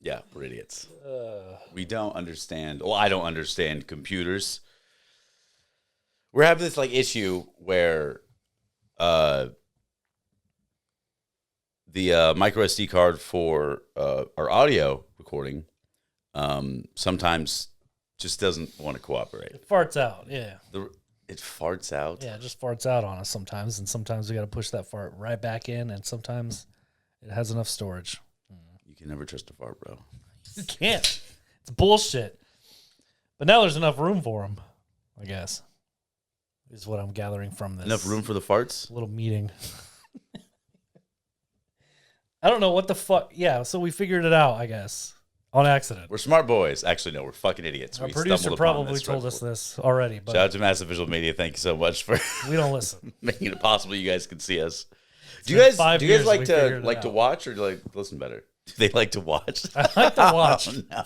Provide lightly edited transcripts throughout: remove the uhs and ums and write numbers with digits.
Yeah, we're idiots. We don't understand. Well, I don't understand computers. We're having this like issue where the micro SD card for our audio recording sometimes just doesn't want to cooperate. It farts out, yeah. It farts out? Yeah, it just farts out on us sometimes, and sometimes we got to push that fart right back in, and sometimes it has enough storage. You can never trust a fart, bro. You can't. It's bullshit. But now there's enough room for them, I guess, is what I'm gathering from this. Enough room for the farts? Little meeting. I don't know what the fuck. Yeah, so we figured it out, I guess, on accident. We're smart boys. Actually, no, we're fucking idiots. Our producer probably told us this already. But shout out to Massive Visual Media. Thank you so much for we don't listen, making it possible you guys can see us. Do you guys like to watch or like listen better? Do they like to watch? I like to watch. Oh, no.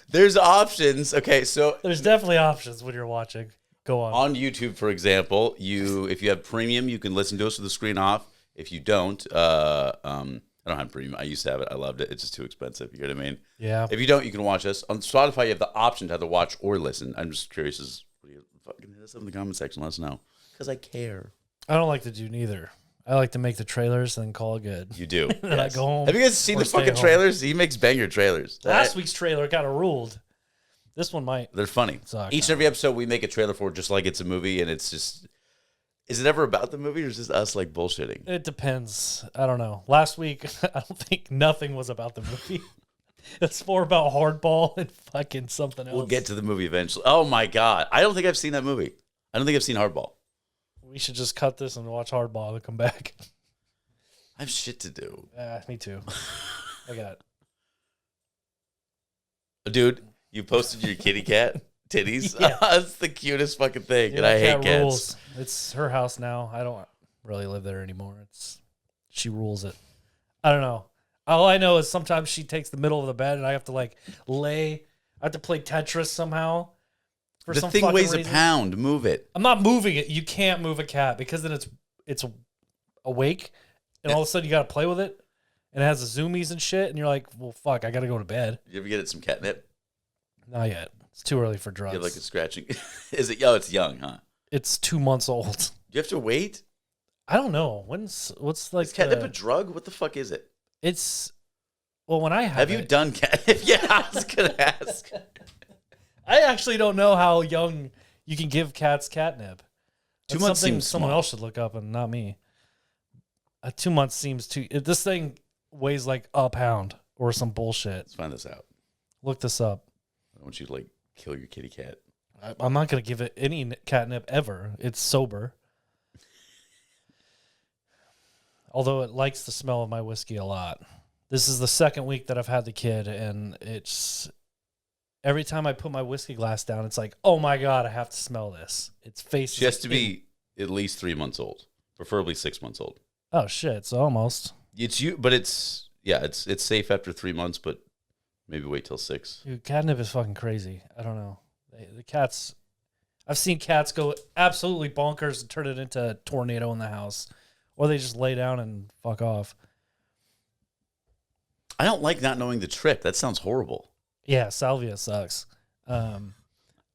There's options. Okay, so there's definitely options when you're watching. Go on. On YouTube, for example, if you have premium, you can listen to us with the screen off. If you don't, I don't have premium. I used to have it. I loved it. It's just too expensive. You know what I mean? Yeah. If you don't, you can watch us. On Spotify, you have the option to either watch or listen. I'm just curious. What do you fucking hit us up in the comment section? Let us know. Because I care. I don't like to do neither. I like to make the trailers and then call it good. You do. And I go home. Have you guys seen the fucking trailers? He makes banger trailers. Last week's trailer kind of ruled. This one might. They're funny. Each and every episode we make a trailer for just like it's a movie, and it's just... Is it ever about the movie, or is it just us like bullshitting? It depends. I don't know. Last week, I don't think nothing was about the movie. It's more about hardball and fucking something else. We'll get to the movie eventually. Oh my God. I don't think I've seen that movie. I don't think I've seen Hardball. We should just cut this and watch Hardball and come back. I have shit to do. Me too. I got it. Dude, you posted your kitty cat titties? Yeah. That's the cutest fucking thing. Yeah, and I hate cats. Rules. It's her house now. I don't really live there anymore. She rules it. I don't know. All I know is sometimes she takes the middle of the bed and I have to I have to play Tetris somehow. The thing weighs a pound. Move it. I'm not moving it. You can't move a cat because then it's awake and all of a sudden you got to play with it and it has the zoomies and shit and you're like, well, fuck, I got to go to bed. You ever get it some catnip? Not yet. It's too early for drugs. You have like a scratching. Is it? Oh, it's young, huh? It's 2 months old. Do you have to wait? I don't know. What's like? Is catnip a drug? What the fuck is it? It's when I have you done catnip? Yeah, I was gonna ask. I actually don't know how young you can give cats catnip. 2 months seems someone small. else should look up and not me. 2 months seems too. If this thing weighs like a pound or some bullshit. Let's find this out. Look this up. I want you to kill your kitty cat. I'm not gonna give it any catnip ever. It's sober. Although it likes the smell of my whiskey a lot. This is the second week that I've had the kid, and it's every time I put my whiskey glass down, it's like, oh my God, I have to smell this. Its face. She has to be at least 3 months old, preferably 6 months old. Oh shit! So almost. But it's safe after 3 months, but maybe wait till 6. Dude, catnip is fucking crazy. I don't know. The cats. I've seen cats go absolutely bonkers and turn it into a tornado in the house. Or they just lay down and fuck off. I don't like not knowing the trick. That sounds horrible. Yeah, salvia sucks. I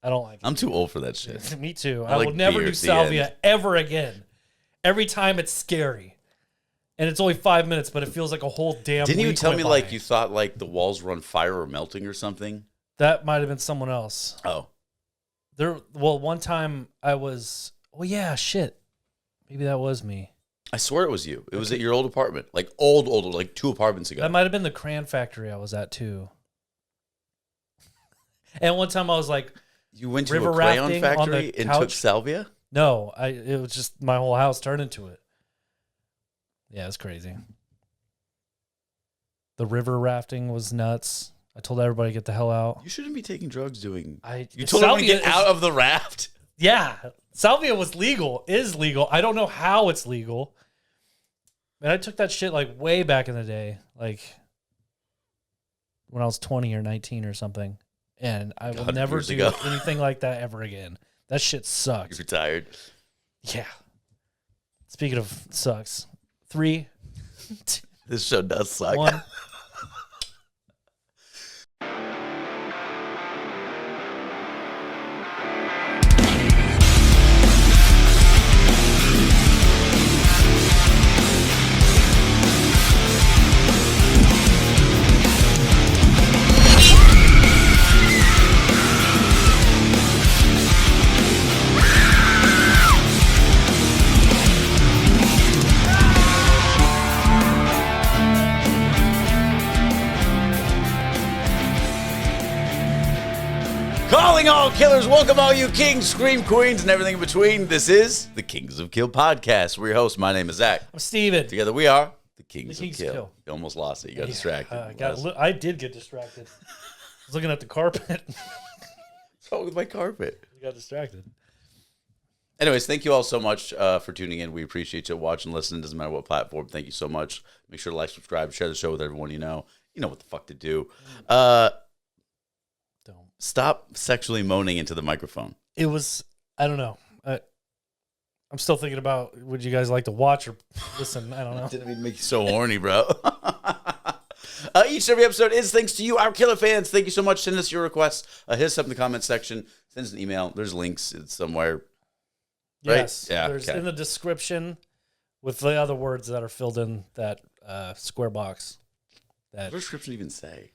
don't like it. I'm too old for that shit. Me too. I will never do salvia ever again. Every time it's scary. And it's only 5 minutes, but it feels like a whole damn Didn't you week tell me went by. you thought the walls were on fire or melting or something? That might have been someone else. Oh. One time I was... Oh, yeah, shit. Maybe that was me. I swear it was you. It was at your old apartment. Old, 2 apartments ago. That might have been the crayon factory I was at, too. And one time I was like... You went to river a crayon rafting factory and took salvia? No, it was just my whole house turned into it. Yeah, it's crazy. The river rafting was nuts. I told everybody to get the hell out. You shouldn't be taking drugs doing... You told everyone to get out of the raft? Yeah. Salvia is legal. I don't know how it's legal. And I took that shit way back in the day, when I was 20 or 19 or something. And I will never do anything like that ever again. That shit sucks. You're retired. Yeah. Speaking of sucks. 3. This show does suck. 1. morning, all killers. Welcome, all you kings, scream queens, and everything in between. This is the Kings of Kill podcast. We're your hosts. My name is Zach. I'm Steven. Together we are the Kings, Kings of of Kill. Kill. You almost lost it. You got distracted. I did get distracted. I was looking at the carpet. What's wrong with my carpet? You got distracted. Anyways, thank you all so much for tuning in. We appreciate you watching, listening. Doesn't matter what platform. Thank you so much. Make sure to like, subscribe, share the show with everyone you know. You know what the fuck to do. Don't. Stop sexually moaning into the microphone. It was, I don't know. I'm still thinking about, would you guys like to watch or listen? I don't know. Didn't mean to make you so horny, bro. Each and every episode is thanks to you, our killer fans. Thank you so much. Send us your requests. Hit us up in the comments section. Send us an email. There's links somewhere. Right? Yes. Yeah, There's okay. in the description with the other words that are filled in that square box. What does the description even say?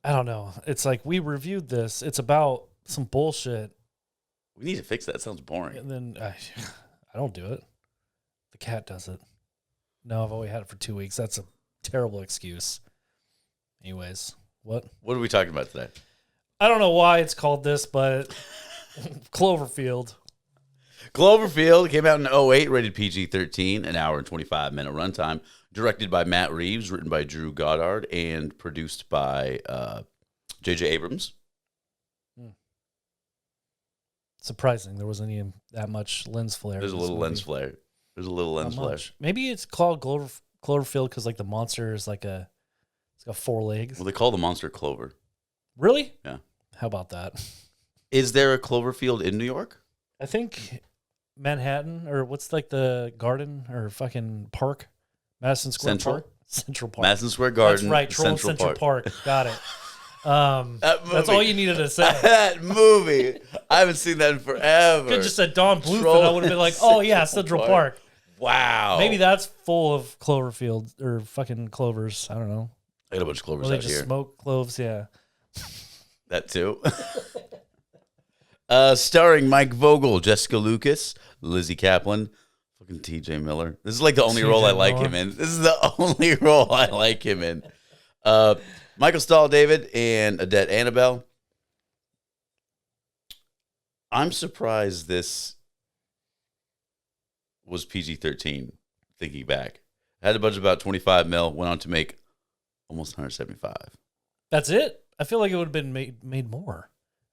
I don't know. It's like, we reviewed this. It's about some bullshit. We need to fix that. It sounds boring. And then I don't do it. The cat does it. No, I've only had it for 2 weeks. That's a terrible excuse. Anyways, what? What are we talking about today? I don't know why it's called this, but Cloverfield. Cloverfield came out in 2008, rated PG-13, an hour and 25-minute runtime. Directed by Matt Reeves, written by Drew Goddard, and produced by J.J. Abrams. Surprising. There wasn't even that much lens flare. There's a little lens flare. There's a little lens flare. Maybe it's called Cloverfield because like the monster is like it's got 4 legs. Well, they call the monster Clover. Really? Yeah. How about that? Is there a Cloverfield in New York? I think Manhattan, or what's like the garden or fucking park? Madison Square Central? Park? Central Park. Madison Square Garden. That's right, Troll Central Park. Got it. That's all you needed to say. That movie. I haven't seen that in forever. Could have just said Don Bluth Troll and I would have been like, oh yeah, Central Central Park. Wow. Maybe that's full of Cloverfield or fucking clovers. I don't know. I got a bunch of clovers Or they out just here. smoke cloves, yeah. That too. Starring Mike Vogel, Jessica Lucas, Lizzie Kaplan, fucking TJ Miller. This is like the only role I like him in. This is the only role I like him in. Michael Stahl David and Odette Annabelle. I'm surprised this was PG-13, thinking back. Had a budget of about 25 mil, went on to make almost 175. That's it? I feel like it would have been made more.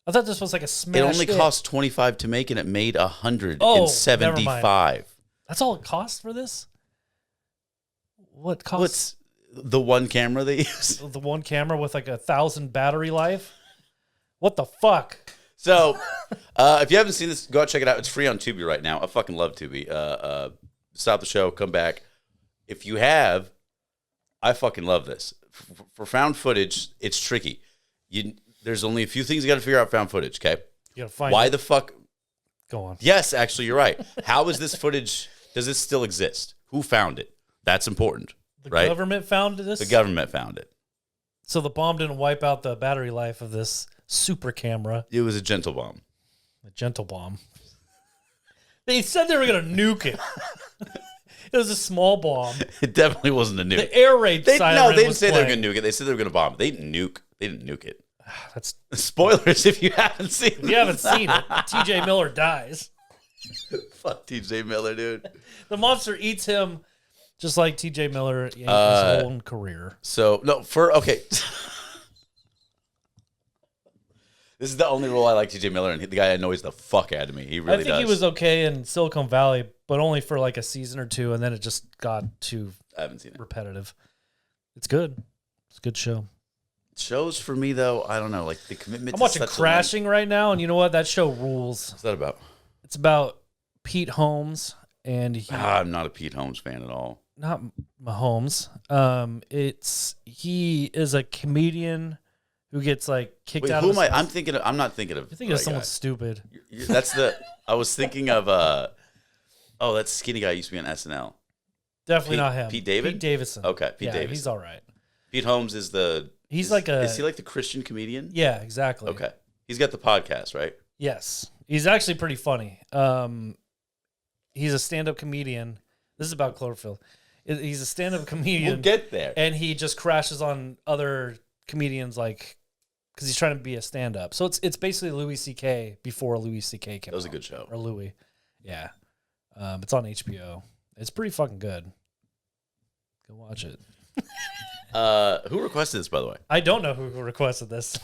I thought this was like a smash It only hit. cost 25 to make, and it made 175. never mind. That's all it cost for this? What cost? What's the one camera they use? The one camera with like 1,000 battery life? What the fuck? So, if you haven't seen this, go out check it out. It's free on Tubi right now. I fucking love Tubi. Stop the show, come back. If you have, I fucking love this. For found footage, it's tricky. There's only a few things you got to figure out found footage, okay? You gotta find Why it. the fuck? Go on. Yes, actually, you're right. How is this footage? Does this still exist? Who found it? That's important, The right? government found this? The government found it. So the bomb didn't wipe out the battery life of this super camera. It was a gentle bomb. A gentle bomb. They said they were going to nuke it. It was a small bomb. It definitely wasn't a nuke. The air raid siren No, they didn't was say they were playing. going to nuke it. They said they were going to bomb it. They didn't nuke it. That's, Spoilers if you haven't seen if you haven't seen it, TJ Miller dies. Fuck TJ Miller, dude. The monster eats him just like TJ Miller in his whole career. So, okay. This is the only role I like TJ Miller, and the guy annoys the fuck out of me. He really I think does. he was okay in Silicon Valley, but only for like a season or two, and then it just got too I haven't seen it. repetitive. It's good. It's a good show. Shows for me, though, I don't know. Like, the commitment I'm to watching such Crashing right now, and you know what? That show rules. What's that about? It's about Pete Holmes, and I'm not a Pete Holmes fan at all. not Mahomes. He is a comedian who gets like kicked Wait, out who of am I? his- I'm not thinking of. You're thinking of the right someone guy. stupid. That's the. I was thinking of. That skinny guy used to be on SNL. Definitely not him. Pete David? Pete Davidson. Okay, Pete yeah, Davidson. he's all right. Pete Holmes is the. He's is, like a. Is he like the Christian comedian? Yeah, exactly. Okay, he's got the podcast, right? Yes, he's actually pretty funny. He's a stand-up comedian. This is about Cloverfield. He's a stand-up comedian. We'll get there. And he just crashes on other comedians like because he's trying to be a stand-up. So it's basically Louis C.K. before Louis C.K. came out. That was a good show. Or Louis. Yeah. It's on HBO. It's pretty fucking good. Go watch it. Who requested this, by the way? I don't know who requested this.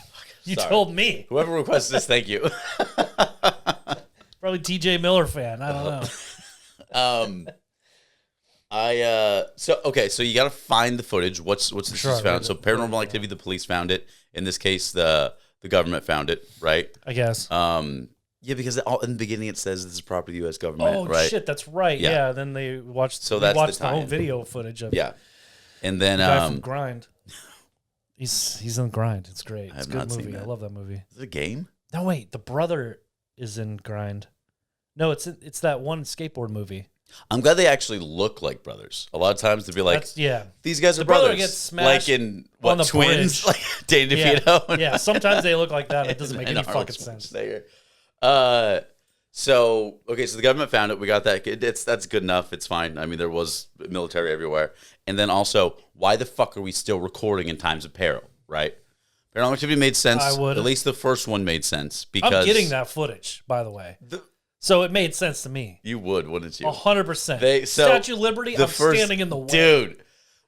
You Sorry. told me. Whoever requested this, thank you. Probably TJ Miller fan. I don't know. So you got to find the footage. What's this Sure, found? So Paranormal Activity, the police found it. In this case, the government found it, right? I guess. Yeah, because in the beginning it says this is property of the U.S. government, Oh right? shit, that's right. Yeah. Yeah. Then they watched. So we that's watched the the whole tie-in. video footage of. Yeah, and then the guy from Grind. He's in Grind. It's great. I It's have a not good seen movie. I that. love that movie. is it a game? No, wait. The brother is in Grind. No, it's that one skateboard movie. I'm glad they actually look like brothers. A lot of times they'd be like, Yeah. these guys are The brother brothers. gets smashed like in on the twins, bridge. like Danny Yeah. DeVito. Yeah. Sometimes they look like that. It doesn't make And any Arnold fucking sense. Schwarzenegger. So the government found it. We got that. That's good enough. It's fine. I mean, there was military everywhere. And then also, why the fuck are we still recording in times of peril? Right? Paranormal Activity made sense. I would. At least the first one made sense because I'm getting that footage, by the way. So it made sense to me. You would, wouldn't you? 100%. Statue of Liberty, I'm standing in the way. Dude,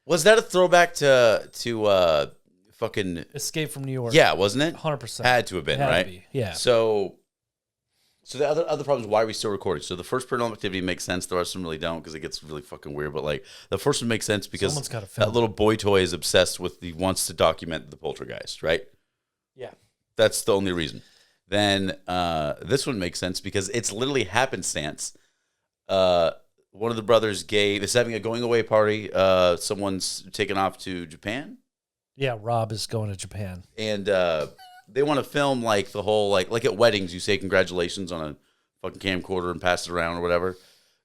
was that a throwback to fucking Escape from New York. Yeah, wasn't it? 100%. Had to have been, Had to right? be, yeah. So the other problem is why are we still recording? So the first Paranormal Activity makes sense. The rest of them really don't because it gets really fucking weird. But like the first one makes sense because Someone's gotta film that little boy toy is obsessed with wants to document the poltergeist, right? Yeah. That's the only reason. Then this one makes sense because it's literally happenstance. One of the brothers is having a going away party. Someone's taken off to Japan. Yeah, Rob is going to Japan. And they want to film like the whole like at weddings you say congratulations on a fucking camcorder and pass it around or whatever.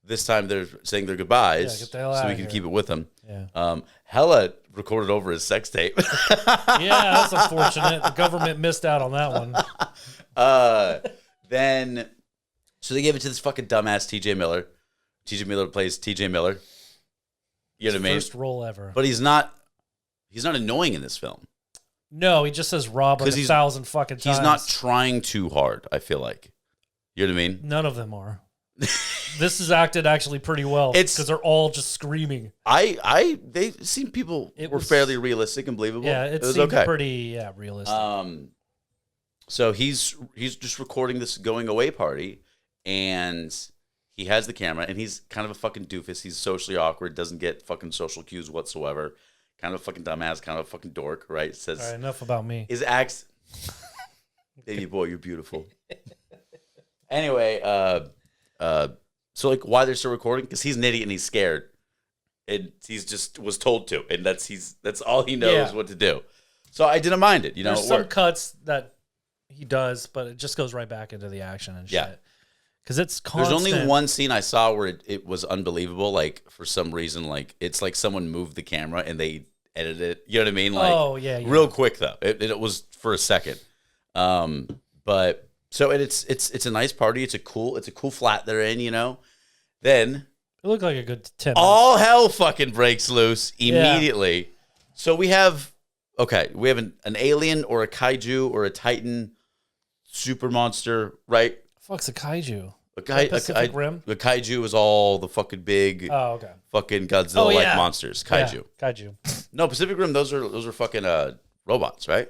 This time they're saying their goodbyes Yeah, get the hell so outta we can here. keep it with them. Yeah. Hella recorded over his sex tape. Yeah, that's unfortunate. The government missed out on that one. Then so they gave it to this fucking dumbass TJ Miller. TJ Miller plays TJ Miller. You know what I mean? First role ever. But he's not annoying in this film. No, he just says Rob like 1,000 fucking times. He's not trying too hard, I feel like. You know what I mean? None of them are. This is acted actually pretty well because they're all just screaming. They seem people were fairly realistic and believable. Yeah, it was seemed okay. pretty realistic. So he's just recording this going away party, and he has the camera, and he's kind of a fucking doofus. He's socially awkward, doesn't get fucking social cues whatsoever. Kind of a fucking dumbass, kind of a fucking dork, right? Says, all right, enough about me. His acts, baby boy, you're beautiful. Anyway, so like why they're still recording? Because he's an idiot and he's scared, and he's just was told to, and that's all he knows what to do. So I didn't mind it. You know, there's some cuts that he does, but it just goes right back into the action and shit. Yeah. Because it's constant. There's only one scene I saw where it was unbelievable. Like for some reason, like it's like someone moved the camera and they edited it. You know what I mean? Like, yeah. real quick though. It was for a second. But so it's a nice party. It's a cool flat they're in. You know. Then it looked like a good 10 minutes. All hell fucking breaks loose immediately. Yeah. So we have an alien or a kaiju or a titan super monster, right? Fuck's a kaiju? Pacific Rim? The kaiju is all the fucking big, fucking Godzilla-like monsters. Kaiju. Yeah, kaiju. No, Pacific Rim. Those are fucking robots, right?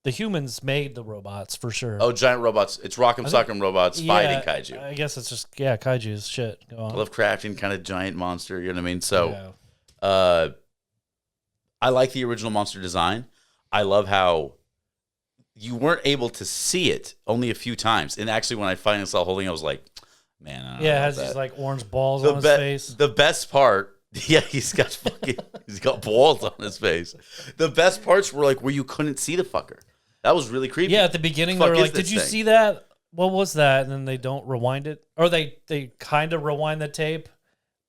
The humans made the robots for sure. Oh, giant robots. It's Rock'em Sock'em robots fighting kaiju. I guess it's just kaiju's shit. Go on. Lovecraftian kind of giant monster. You know what I mean? So, I like the original monster design. I love how you weren't able to see it only a few times. And actually, when I finally saw holding, I was like, man, I don't know it has these like orange balls on his face. The best part, he's got balls on his face. The best parts were like where you couldn't see the fucker. That was really creepy. Yeah, at the beginning, they were like, did you see that? What was that? And then they don't rewind it. Or they kind of rewind the tape,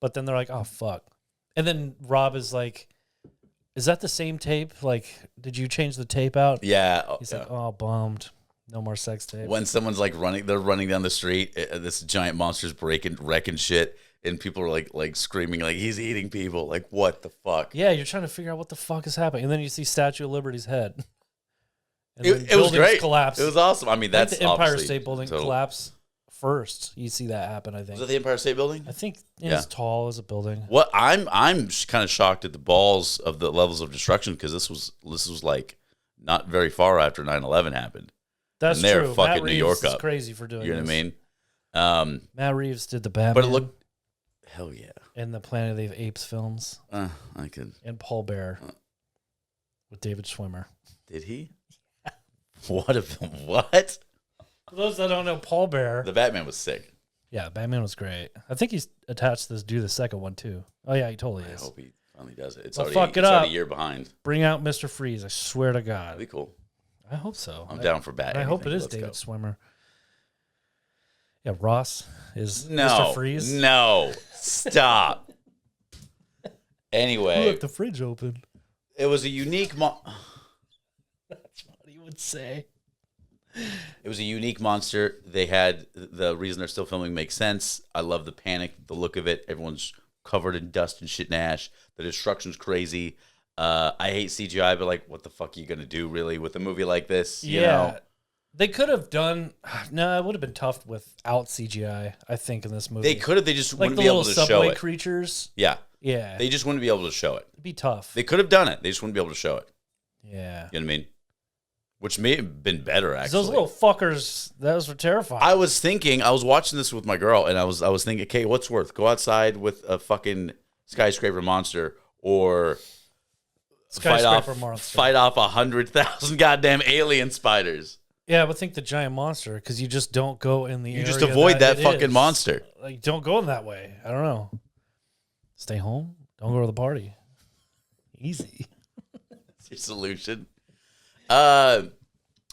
but then they're like, oh, fuck. And then Rob is like, is that the same tape? Like, did you change the tape out? Yeah. He's like, oh, bummed. No more sex tape. When someone's like they're running down the street, this giant monster's wrecking shit, and people are like screaming, like, he's eating people. Like, what the fuck? Yeah, you're trying to figure out what the fuck is happening. And then you see Statue of Liberty's head. And then It was buildings great. collapse. It was awesome. I mean, I think that's the Empire obviously State Building total. collapse first. You see that happen, I think. Was that the Empire State Building? I think Yeah. it's tall as a building. What I'm kind of shocked at the balls of the levels of destruction because this was like not very far after 9/11 happened. That's and they're true. fucking Matt New Reeves York is up. crazy for doing You know this. what I mean? Matt Reeves did the Batman. But it looked hell yeah. in the Planet of the Apes films. I could. And Paul Bear with David Schwimmer. Did he? What a film? What? For those that don't know, Paul Bear. The Batman was sick. Yeah, Batman was great. I think he's attached to do the second one too. Oh yeah, he totally I is. hope he finally does it. It's Well, already, fuck it it's already up. a year behind. Bring out Mr. Freeze. I swear to God. That'd be cool. I hope so. I'm down for Bat. I hope it anything. is Let's David go. Schwimmer. Yeah, Ross is No. Mr. Freeze. No. Stop. Anyway, Look, the fridge open. it was a unique That's what he would say. It was a unique monster. They had the reason they're still filming makes sense. I love the panic, the look of it. Everyone's covered in dust and shit and ash. The destruction's crazy. I hate CGI, but like, what the fuck are you gonna do really with a movie like this? You know? They could have done. No, it would have been tough without CGI. I think in this movie They could have. They just like wouldn't the be able little to show subway it. creatures. Yeah, Yeah, they just wouldn't be able to show it. it'd be tough. They could have done it. They just wouldn't be able to show it. Yeah, You know what I mean? Which may have been better actually. those little fuckers. Those were terrifying. I was watching this with my girl, and I was thinking, okay, what's worth? Go outside with a fucking skyscraper monster, or Skyscraper monster. fight off 100,000 goddamn alien spiders. Yeah, but think the giant monster because you just don't go in the. You just area avoid that it fucking is. monster. Like, don't go in that way. I don't know. Stay home. Don't go to the party. Easy. That's your solution.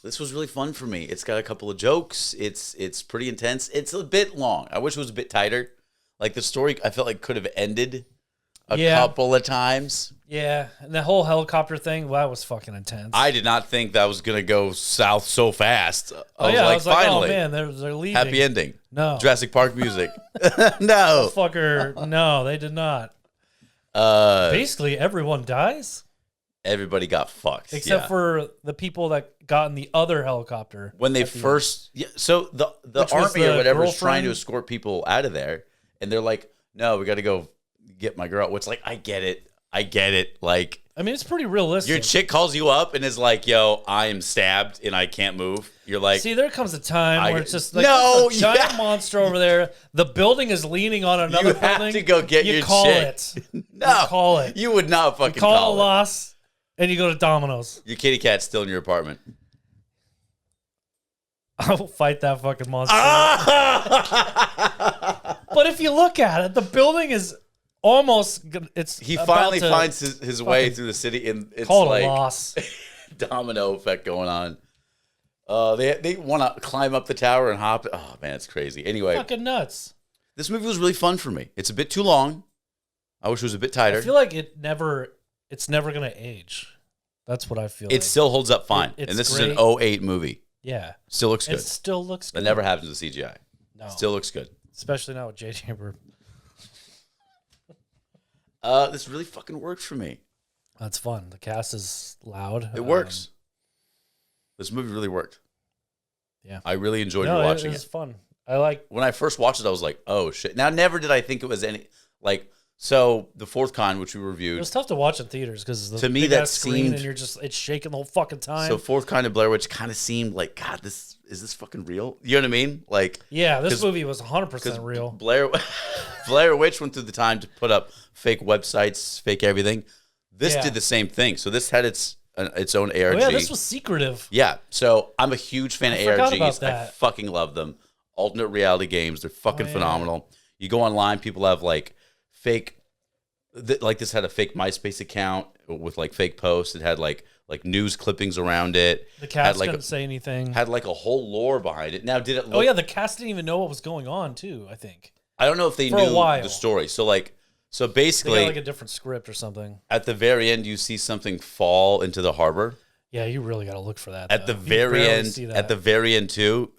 This was really fun for me. It's got a couple of jokes. It's pretty intense. It's a bit long. I wish it was a bit tighter. Like the story, I felt like could have ended a couple of times. Yeah, and the whole helicopter thing, well, that was fucking intense. I did not think that was gonna go south so fast. I I was like, finally, oh man, they're leaving. happy ending. No, Jurassic Park music. No. fucker. No, they did not. Uh, Basically, everyone dies everybody got fucked. except for the people that got in the other helicopter. when they at the first, yeah, so the Which was army or the whatever is trying to girlfriend? escort people out of there, and they're like, "No, we got to go get my girl." Which, like, I get it. Like, I mean, it's pretty realistic. your chick calls you up and is like, "Yo, I am stabbed and I can't move." You're like, See, there comes a time I where get- it's just like No, there's a giant yeah. monster over there. The building is leaning on another "You have building. to go get you your call chick." it. No, You call it. You would not fucking Call a call it. loss, and you go to Domino's. Your kitty cat's still in your apartment. I'll fight that fucking monster. Ah! But if you look at it, the building is almost. It's He about finally to finds his way fucking through the city, and it's call it like a loss. domino effect going on. They want to climb up the tower and hop. Oh man, it's crazy. Anyway, Fucking nuts. this movie was really fun for me. It's a bit too long. I wish it was a bit tighter. I feel like it's never gonna age. That's what I feel. It like. still holds up fine. It's And this great. is an 08 movie. Yeah, Still looks it good. still looks good. That never happens with CGI. No, Still looks good. especially now with J.J. Abrams. This really fucking worked for me. That's fun. The cast is loud. It works. This movie really worked. Yeah. I really enjoyed No, watching it it. was fun. I like. When I first watched it, I was like, oh shit. Now, never did I think it was any, like, so the fourth con, which we It reviewed, was tough to watch in theaters because To me, big that ass screen seemed- and it's shaking the whole fucking time. so fourth kind of Blair Witch kind of seemed like, God, is this fucking real? You know what I mean? Like, yeah, this 'cause- movie was 100% because real. Blair Witch went through the time to put up fake websites, fake everything. This Yeah. did the same thing. So this had its own ARG. Oh, yeah, this was secretive. Yeah, so I'm a huge fan of forgot ARGs. about I that. fucking love them. Alternate reality games, they're fucking Oh, yeah. phenomenal. You go online, people have like fake, like this had a fake MySpace account with like fake posts. It had like news clippings around it. The cast had like couldn't say anything. had like a whole lore behind it. Now, did it? Look, Oh yeah, the cast didn't even know what was going on too. I think I don't know if they For a knew while. the story. So they basically, got like a different script or something. at the very end, you see something fall into the harbor. Yeah, you really got to look for that. At the though. You very barely end, see that. at the very end too,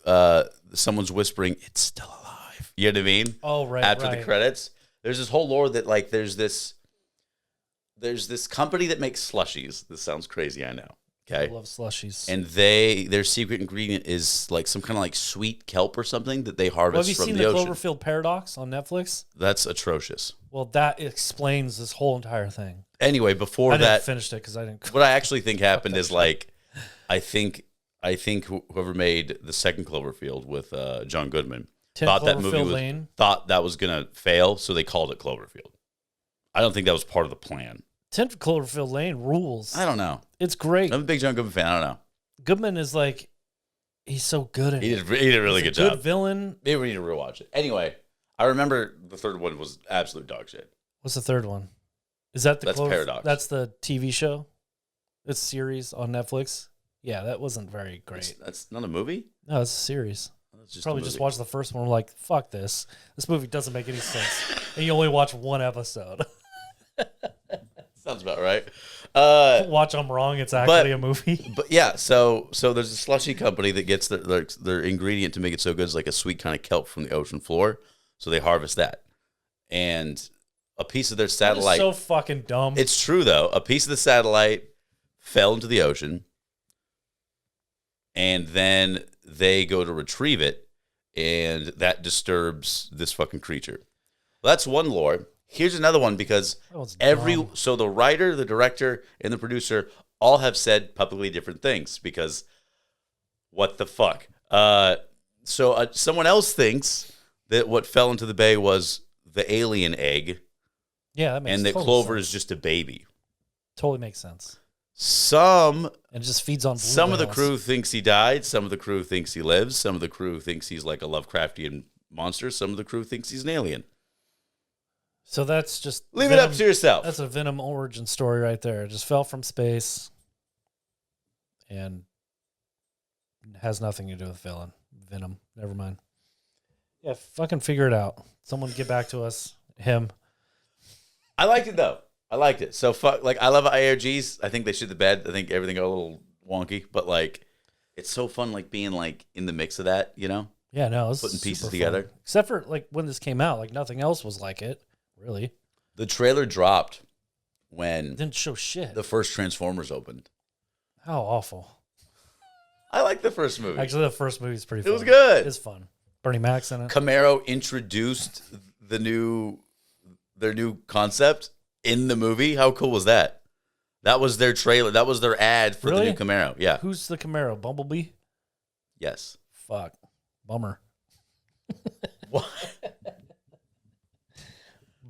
someone's whispering, "It's still alive." You know what I mean? oh right, After right. the credits, there's this whole lore that like there's this company that makes slushies. This sounds crazy, I know. Okay. I love slushies. And their secret ingredient is like some kind of like sweet kelp or something that they harvest Have you from seen the the ocean. Cloverfield Paradox on Netflix? That's atrocious. Well, that explains this whole entire thing. Anyway, before I that, didn't finish it because I didn't. what I actually think happened is like, I think whoever made the second Cloverfield with John Goodman 10 thought that movie Cloverfield Lane. thought that was gonna fail, so they called it Cloverfield. I don't think that was part of the plan. 10 Cloverfield Lane rules. I don't know. It's great. I'm a big John Goodman fan. I don't know. Goodman is like, he's so good at He it. did a really He's good a job. Good villain. Maybe we need to rewatch it. Anyway, I remember the third one was absolute dog shit. What's the third one? Is that the That's Paradox. That's the TV show? It's a series on Netflix. Yeah, that wasn't very great. That's not a movie? No, it's a series. That's just Probably a just movie. watched the first one. We're like, fuck this. This movie doesn't make any sense. And you only watch one episode. Sounds about right. Watch I'm wrong. It's actually a movie. But yeah, so there's a slushy company that gets their ingredient to make it so good is like a sweet kind of kelp from the ocean floor. So they harvest that. And a piece of their satellite. So fucking dumb. It's true though. A piece of the satellite fell into the ocean. And then they go to retrieve it, and that disturbs this fucking creature. Well, that's one lore. Here's another one because dumb. so the writer, the director, and the producer all have said publicly different things because what the fuck? Someone else thinks that what fell into the bay was the alien egg, Yeah, that makes and that total Clover sense. is just a baby. Totally makes sense. Some And it just feeds on blue Some of the whales. crew thinks he died. Some of the crew thinks he lives. Some of the crew thinks he's like a Lovecraftian monster. Some of the crew thinks he's an alien. So that's just Leave it up to yourself. That's a Venom origin story right there. It just fell from space and has nothing to do with Venom. Never mind. Yeah, fucking figure it out. Someone get back to us. Him. I liked it though. I liked it. So fuck. Like I love ARGs. I think they shit the bed. I think everything got a little wonky, but like it's so fun. Like being like in the mix of that. You know. Yeah, no, it's Putting pieces super together. fun. Except for like when this came out, like nothing else was like it. Really, The trailer dropped when it didn't show shit. the first Transformers opened. How awful. I like the first movie. Actually, the first movie's pretty fun. It was good. It's fun. Bernie Mac's in it. Camaro introduced their new concept in the movie. How cool was that? That was their trailer. That was their ad for the Really? new Camaro. Yeah. Who's the Camaro? Bumblebee? Yes. Fuck. Bummer. What?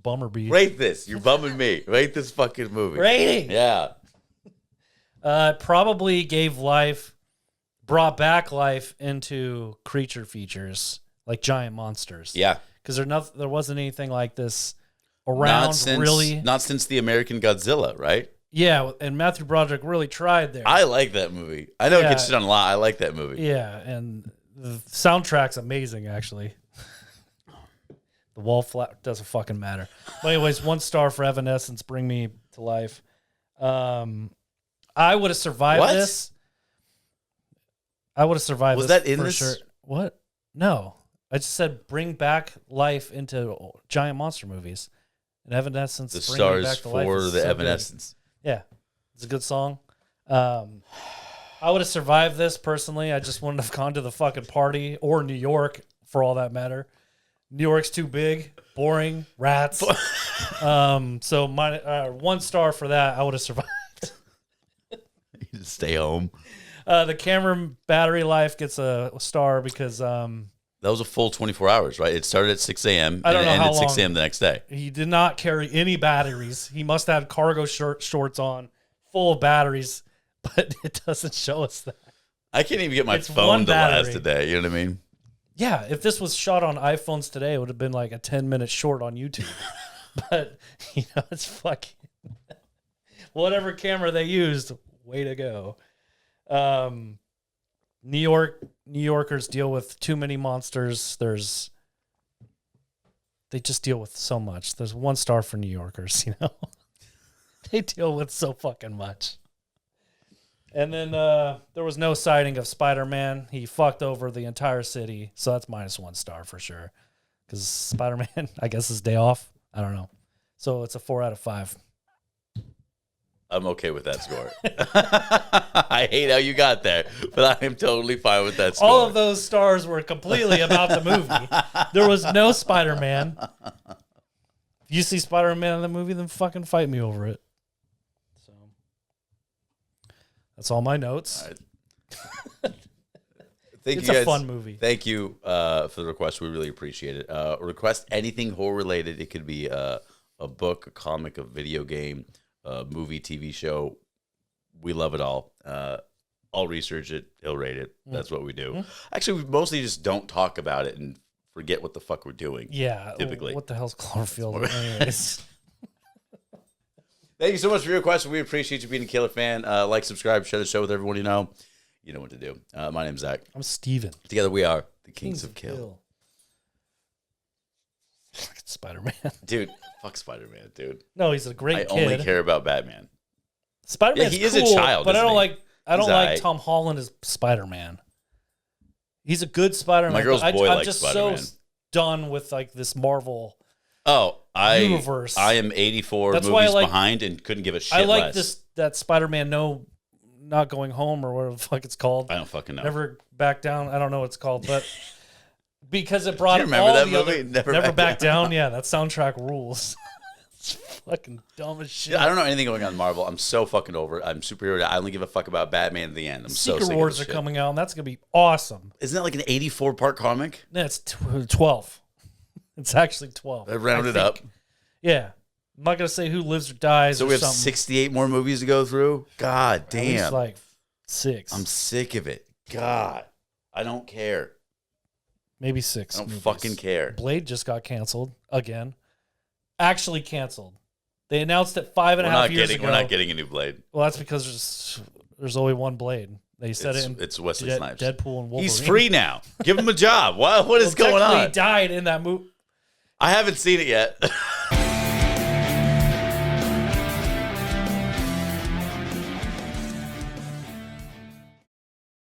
Bummerbee. Rate this. You're bumming me. Rate this fucking movie. Rating. Yeah. Probably brought back life into creature features like giant monsters. Yeah. Because there wasn't anything like this around really. Not since the American Godzilla, right? Yeah, and Matthew Broderick really tried there. I like that movie. I know it Yeah. gets shit on a lot. I like that movie. Yeah, and the soundtrack's amazing, actually. The wall flat doesn't fucking matter. But anyways, 1 star for Evanescence, Bring Me to Life. I would have survived What? this. I would have survived Was this that in for this? sure. What? No. I just said bring back life into giant monster movies. And Evanescence, The Bring Me stars Back to Life for is the so good. Evanescence. Yeah, it's a good song. I would have survived this personally. I just wouldn't have gone to the fucking party or New York for all that matter. New York's too big, boring, rats. So my 1 star for that. I would have survived. You just stay home. The camera battery life gets a star because That was a full 24 hours, right? It started at 6 a.m. I don't and know it how ended at 6 long. a.m. the next day. he did not carry any batteries. He must have cargo shorts on, full of batteries, but it doesn't show us that. I can't even get my It's phone one to last battery. today. You know what I mean? Yeah, if this was shot on iPhones today, it would have been like a 10-minute short on YouTube. But, it's fucking... Whatever camera they used, way to go. New Yorkers deal with too many monsters. They just deal with so much. There's 1 star for New Yorkers, They deal with so fucking much. And then there was no sighting of Spider-Man. He fucked over the entire city. So that's -1 star for sure. Because Spider-Man, I guess, his day off. I don't know. So it's a 4 out of 5. I'm okay with that score. I hate how you got there, but I am totally fine with that score. All of those stars were completely about the movie. There was no Spider-Man. If you see Spider-Man in the movie, then fucking fight me over it. So that's all my notes. All right. It's a fun movie. Thank you for the request. We really appreciate it. Request anything horror related. It could be a book, a comic, a video game, a movie, TV show. We love it all. I'll research it. He'll rate it. That's what we do. Actually, we mostly just don't talk about it and forget what the fuck we're doing. Yeah. Typically. What the hell's Cloverfield? Anyways. Thank you so much for your question. We appreciate you being a killer fan. Like, subscribe, share the show with everyone you know. You know what to do. My name's Zach. I'm Steven. Together we are the Kings of Kill. Fucking Spider-Man. Dude, fuck Spider-Man, dude. No, he's a great I kid. only care about Batman. Spider-Man's he is cool, a child, but I don't isn't he? like He's like aight. Tom Holland as Spider-Man. He's a good Spider-Man. My girl's but boy I'm likes just Spider-Man. so done with like this Marvel universe. I am 84 That's why I movies like- behind and couldn't give a shit I like less. that Spider-Man not going home or whatever the fuck it's called. I don't fucking know. Never back down. I don't know what it's called, but because it brought Do you remember all that the movie? other Never back Back down. Yeah, that soundtrack rules. It's fucking dumb as shit. I don't know anything going on in Marvel. I'm so fucking over it. I'm superhero. I only give a fuck about Batman at the end. I'm so Secret sick Wars of are this shit. coming out, and that's gonna be awesome. Isn't that like an 84 part comic? That's 12. It's actually 12. I rounded I up. think. Yeah. I'm not gonna say who lives or dies. So or we have something. 68 more movies to go through. God At least damn. like 6. I'm sick of it. God, I don't care. Maybe 6. I don't movies. fucking care. Blade just got canceled again. Actually canceled. They announced it 5.5 years ago. We're not getting a new Blade. Well, that's because there's only one Blade. They said It's Wesley Snipes. Deadpool and Wolverine. He's free now. Give him a job. What is going technically on? He died in that movie. I haven't seen it yet.